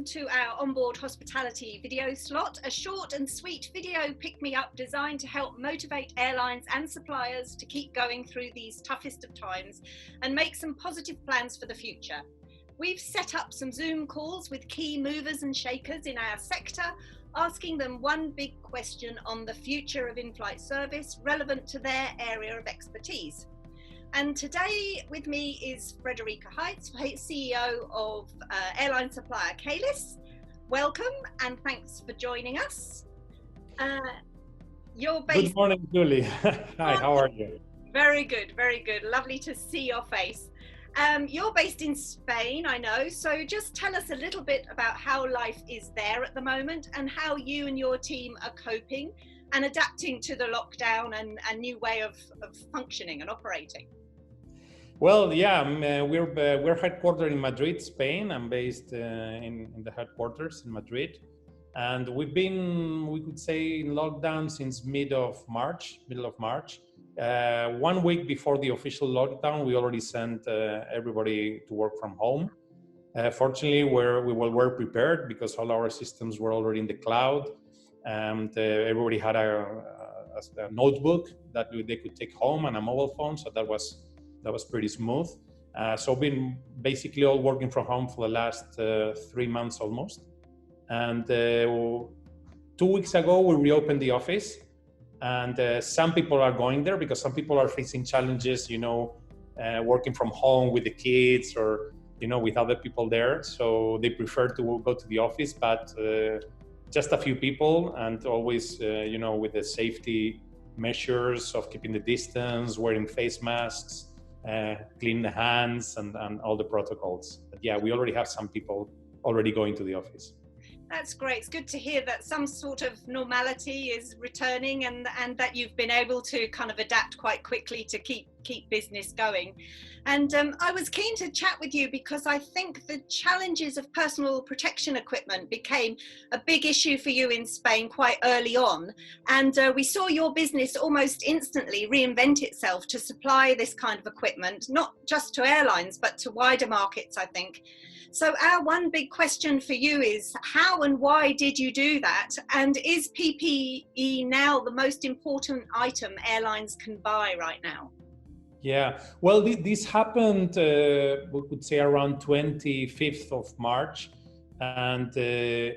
to our onboard hospitality video slot, a short and sweet video pick-me-up designed to help motivate airlines and suppliers to keep going through these toughest of times and make some positive plans for the future. We've set up some Zoom calls with key movers and shakers in our sector, asking them one big question on the future of in-flight service relevant to their area of expertise. And today with me is Federico Heitz, CEO of airline supplier Kaelis. Welcome and thanks for joining us. You're based... Good morning, Julie. Hi, how are you? Very good, very good. Lovely to see your face. You're based in Spain, I know, so just tell us a little bit about how life is there at the moment and how you and your team are coping and adapting to the lockdown and a new way of functioning and operating. Well, yeah, we're headquartered in Madrid, Spain. I'm based in the headquarters in Madrid. And we've been, we could say, in lockdown since middle of March. 1 week before the official lockdown, we already sent everybody to work from home. Fortunately, we were prepared because all our systems were already in the cloud. And everybody had a notebook that they could take home and a mobile phone. So that was pretty smooth. So been basically all working from home for the last 3 months almost. And 2 weeks ago, we reopened the office. And some people are going there because some people are facing challenges, working from home with the kids or, with other people there. So they prefer to go to the office, but just a few people and always, with the safety measures of keeping the distance, wearing face masks, clean the hands and all the protocols. But yeah, we already have some people already going to the office. That's great. It's good to hear that some sort of normality is returning and that you've been able to kind of adapt quite quickly to keep business going. And I was keen to chat with you because I think the challenges of personal protection equipment became a big issue for you in Spain quite early on. And we saw your business almost instantly reinvent itself to supply this kind of equipment, not just to airlines, but to wider markets, I think. So our one big question for you is how and why did you do that? And is PPE now the most important item airlines can buy right now? Yeah, well, this happened, we could say around 25th of March. And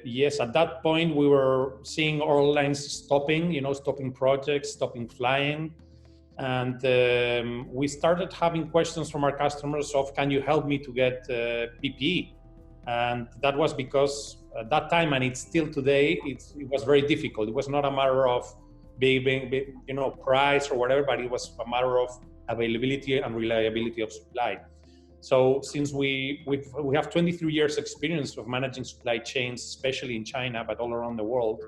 yes, at that point, we were seeing airlines stopping projects, stopping flying. And we started having questions from our customers of, can you help me to get PPE? And that was because at that time, and it's still today, it was very difficult. It was not a matter of being price or whatever, but it was a matter of availability and reliability of supply. So since we have 23 years experience of managing supply chains, especially in China, but all around the world,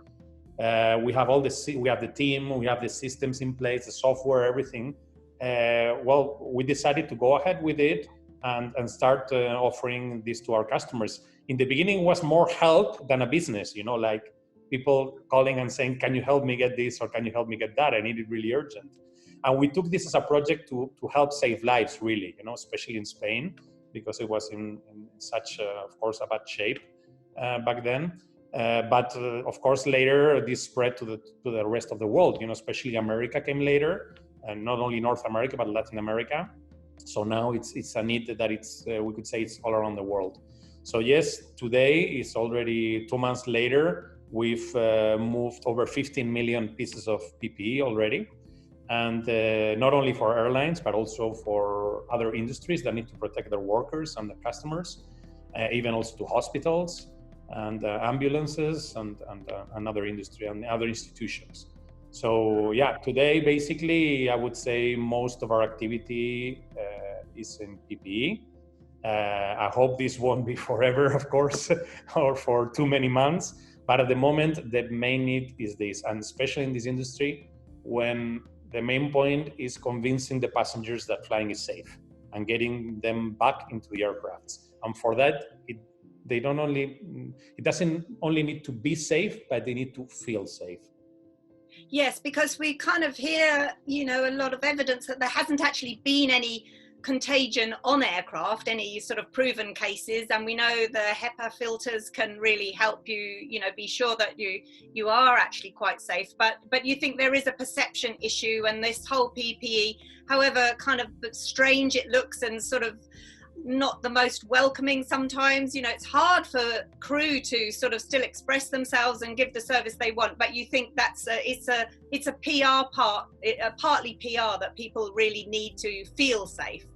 we have the team, we have the systems in place, the software, everything. We decided to go ahead with it and start offering this to our customers. In the beginning, it was more help than a business, like people calling and saying, can you help me get this or can you help me get that? I need it really urgent. And we took this as a project to help save lives, really, especially in Spain, because it was in such, of course, a bad shape back then. But of course, later this spread to the rest of the world. Especially America came later, and not only North America but Latin America. So now it's a need that we could say it's all around the world. So yes, today is already 2 months later. We've moved over 15 million pieces of PPE already, and not only for airlines but also for other industries that need to protect their workers and their customers, even also to hospitals and ambulances and other industry and other institutions. So yeah, today basically I would say most of our activity is in PPE. I hope this won't be forever, of course, or for too many months. But at the moment, the main need is this, and especially in this industry, when the main point is convincing the passengers that flying is safe and getting them back into the aircrafts. And for that, it doesn't only need to be safe, but they need to feel safe. Yes, because we kind of hear, a lot of evidence that there hasn't actually been any contagion on aircraft, any sort of proven cases, and we know the HEPA filters can really help you, you know, be sure that you are actually quite safe. But you think there is a perception issue, and this whole PPE, however kind of strange it looks and sort of not the most welcoming sometimes, you know, it's hard for crew to sort of still express themselves and give the service they want. But you think that's it's a PR partly PR, that people really need to feel safe.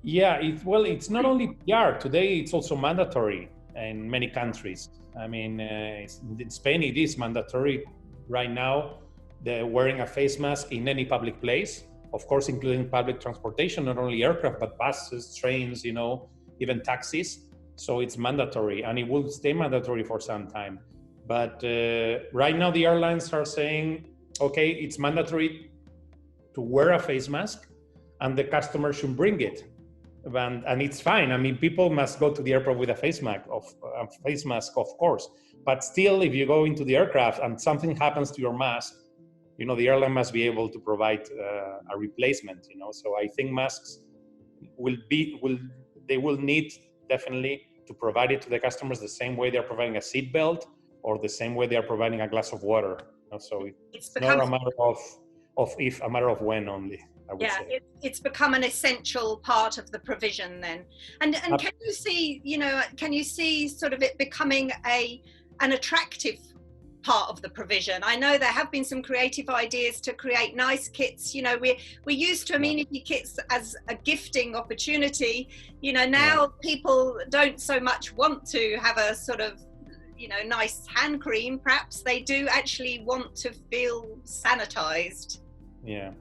Yeah, it's not only PR. Today, it's also mandatory in many countries. I mean, in Spain, it is mandatory right now, wearing a face mask in any public place. Of course, including public transportation, not only aircraft, but buses, trains, you know, even taxis. So it's mandatory, and it will stay mandatory for some time. But right now, the airlines are saying, okay, it's mandatory to wear a face mask, and the customer should bring it. And it's fine. I mean, people must go to the airport with a face mask, of course. But still, if you go into the aircraft and something happens to your mask, you know, the airline must be able to provide a replacement, you know. So I think masks will need definitely to provide it to the customers the same way they're providing a seatbelt, or the same way they are providing a glass of water. You know? So it's not a matter of if, a matter of when only, I would say. It's become an essential part of the provision then. And can you see, you know, can you see sort of it becoming an attractive part of the provision? I know there have been some creative ideas to create nice kits. You know, we're used to amenity kits as a gifting opportunity. You know, now people don't so much want to have a sort of, you know, nice hand cream. Perhaps they do actually want to feel sanitized. Yeah,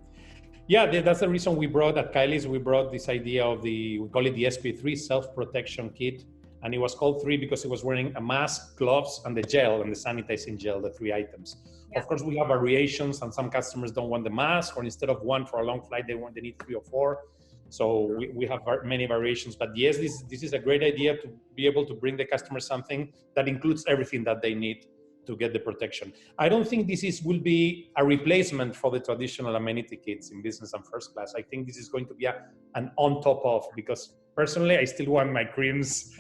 that's the reason we brought at Kaelis, we brought this idea of we call it the SP3 self-protection kit. And it was called 3 because it was wearing a mask, gloves, and the gel, and the sanitizing gel, the 3 items. Yeah. Of course, we have variations, and some customers don't want the mask, or instead of 1 for a long flight, they need 3 or 4. So we have many variations. But yes, this is a great idea, to be able to bring the customer something that includes everything that they need to get the protection. I don't think will be a replacement for the traditional amenity kits in business and first class. I think this is going to be an on top of, because personally, I still want my creams,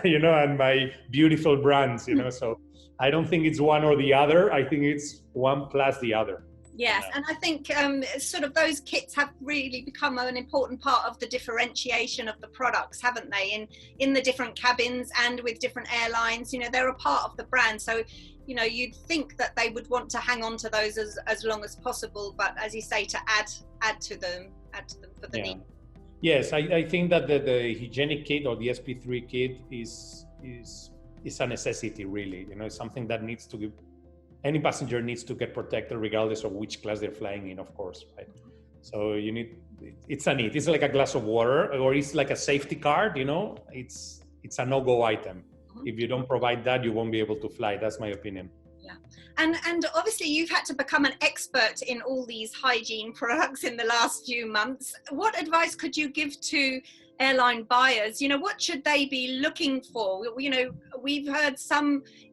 you know, and my beautiful brands, you know. So I don't think it's one or the other. I think it's one plus the other. Yes, and I think sort of those kits have really become an important part of the differentiation of the products, haven't they? In the different cabins and with different airlines, you know, they're a part of the brand. So, you know, you'd think that they would want to hang on to those as long as possible. But as you say, to add to them for the need. Yes, I think that the hygienic kit, or the SP3 kit, is a necessity, really. You know, it's something that any passenger needs to get protected, regardless of which class they're flying in, of course, right? So it's a need. It's like a glass of water, or it's like a safety card, you know. It's a no-go item. If you don't provide that, you won't be able to fly. That's my opinion. Yeah. And obviously you've had to become an expert in all these hygiene products in the last few months. What advice could you give to airline buyers? You know, what should they be looking for? You know, we've heard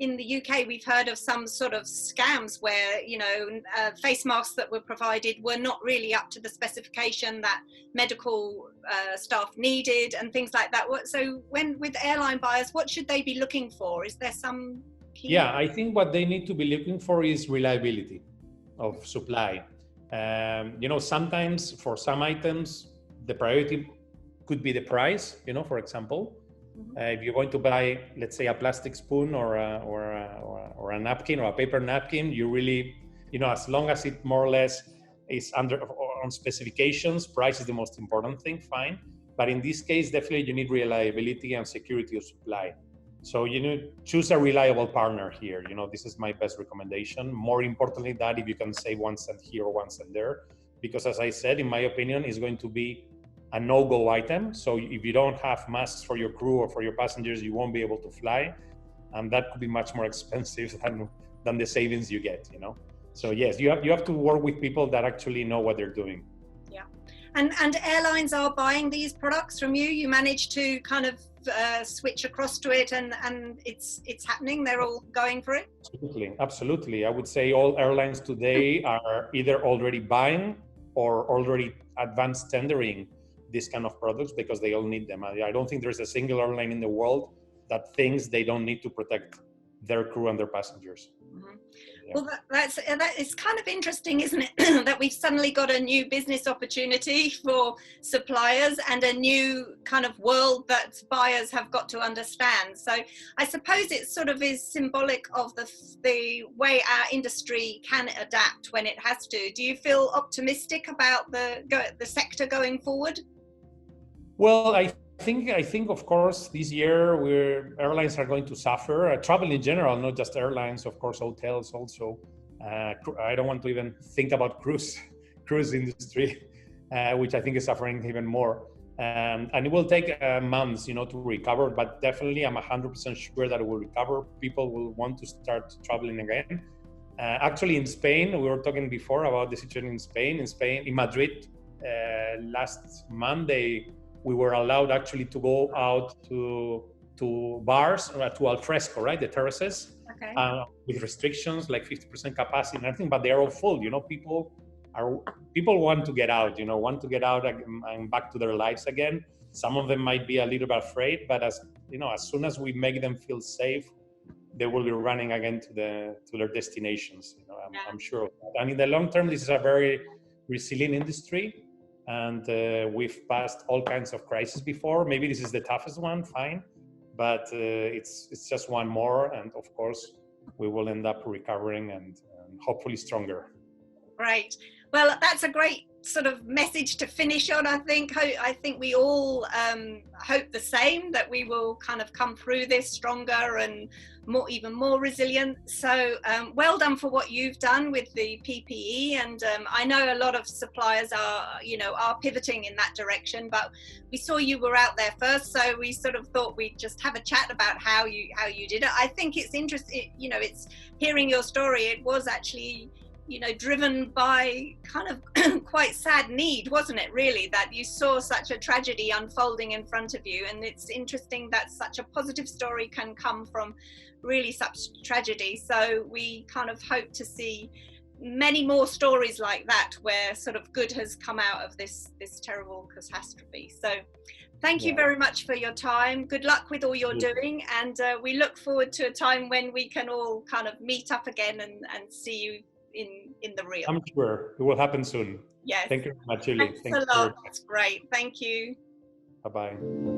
in the UK, we've heard of some sort of scams where, you know, face masks that were provided were not really up to the specification that medical staff needed, and things like that. So with airline buyers, what should they be looking for? Is there some key? Yeah, I think what they need to be looking for is reliability of supply. You know, sometimes for some items, the priority could be the price, you know, for example. If you're going to buy, let's say, a plastic spoon or a napkin, or a paper napkin, you really, you know, as long as it more or less is on specifications, price is the most important thing, fine. But in this case, definitely you need reliability and security of supply. So you need to choose a reliable partner here. You know, this is my best recommendation. More importantly, that if you can save 1 cent here or 1 cent there, because as I said, in my opinion, it's going to be a no-go item. So if you don't have masks for your crew or for your passengers, you won't be able to fly, and that could be much more expensive than the savings you get, you know. So yes, you have to work with people that actually know what they're doing. Yeah, and airlines are buying these products from you. You manage to kind of switch across to it, and it's happening. They're all going for it. Absolutely. I would say all airlines today are either already buying or already advanced tendering these kind of products because they all need them. I don't think there's a single airline in the world that thinks they don't need to protect their crew and their passengers. Mm-hmm. Yeah. Well, that is kind of interesting, isn't it? That we've suddenly got a new business opportunity for suppliers and a new kind of world that buyers have got to understand. So I suppose it sort of is symbolic of the way our industry can adapt when it has to. Do you feel optimistic about the sector going forward? Well, I think of course this year airlines are going to suffer. Travel in general, not just airlines, of course, hotels also. I don't want to even think about cruise industry, which I think is suffering even more. And it will take months, to recover. But definitely, I'm 100% sure that it will recover. People will want to start traveling again. Actually, in Spain, we were talking before about the situation in Spain. In Madrid, last Monday, we were allowed actually to go out to bars, to al fresco, right? The terraces, okay. With restrictions like 50% capacity and everything, but they're all full. People want to get out, want to get out and back to their lives again. Some of them might be a little bit afraid, but as soon as we make them feel safe, they will be running again to their destinations. I'm sure of that. And in the long term, this is a very resilient industry. And we've passed all kinds of crises before. Maybe this is the toughest one, fine. But it's just one more. And of course, we will end up recovering and hopefully stronger. Right. Well, that's a great sort of message to finish on, I think. I think we all hope the same, that we will kind of come through this stronger and even more resilient. So well done for what you've done with the PPE. And I know a lot of suppliers are pivoting in that direction, but we saw you were out there first. So we sort of thought we'd just have a chat about how you did it. I think it's interesting, it's hearing your story. It was actually driven by kind of quite sad need, wasn't it, really, that you saw such a tragedy unfolding in front of you. And it's interesting that such a positive story can come from really such tragedy. So we kind of hope to see many more stories like that, where sort of good has come out of this terrible catastrophe. So thank you very much for your time. Good luck with all you're doing. And we look forward to a time when we can all kind of meet up again and see you in the real. I'm sure it will happen soon. Yes. Thank you very much, Julie. Thanks a lot. That's great. Thank you. Bye-bye.